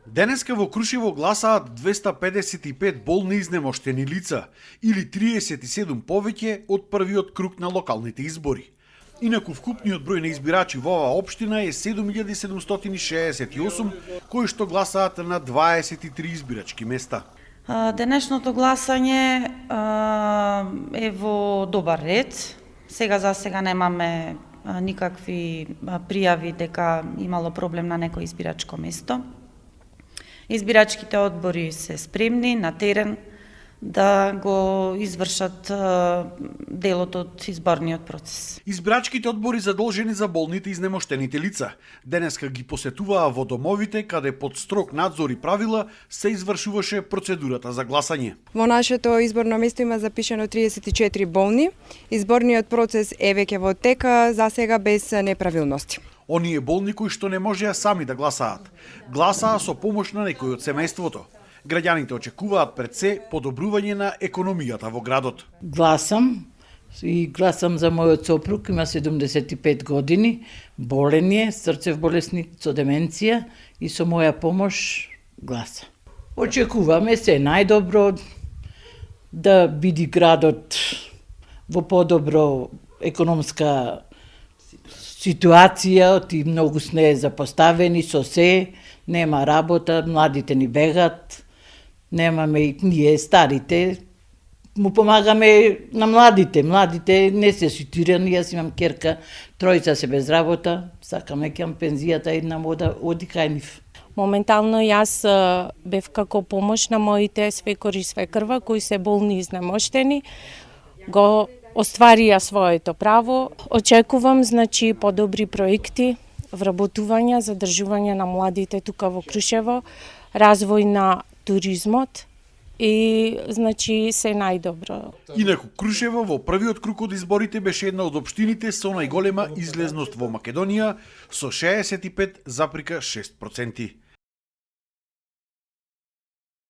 Денеска во Крушево гласаат 255 болни изнемоштени лица, или 37 повеќе од првиот круг на локалните избори. Инаку вкупниот број на избирачи во оваа општина е 7768, кои што гласаат на 23 избирачки места. Денешното гласање е во добар ред. За сега немаме никакви пријави дека имало проблем на некој избирачко место. Избирачките одбори се спремни на терен да го извршат делот од изборниот процес. Избирачките одбори задолжени за болните изнемоштените лица денеска ги посетуваа во домовите каде под строг надзор и правила се извршуваше процедурата за гласање. Во нашето изборно место има запишано 34 болни. Изборниот процес е веќе во тек, за сега без неправилности. Оние болни кои што не можеа сами да гласаат, гласаа со помош на некој од семејството. Граѓаните очекуваат пред се подобрување на економијата во градот. Гласам за мојот сопруг, има 75 години, болен е, срцев болесник со деменција и со моја помош гласа. Очекуваме се најдобро да биде градот во подобро економска ситуација, ти многу сме запоставени со се, нема работа, младите ни бегат, немаме и ние старите, му помагаме на младите. Младите не се ситуирани, јас имам керка, тројца се без работа, сакаме ќе пензијата една мода оди кај нив. Моментално јас бев како помош на моите свекор и свекрва кои се болни и изнемоштени, го остварија своето право. Очекувам подобри проекти, вработување, задржување на младите тука во Крушево, развој на туризмот и се најдобро. Инаку Крушево во првиот круг од изборите беше една од општините со најголема излезност во Македонија со 65,6%.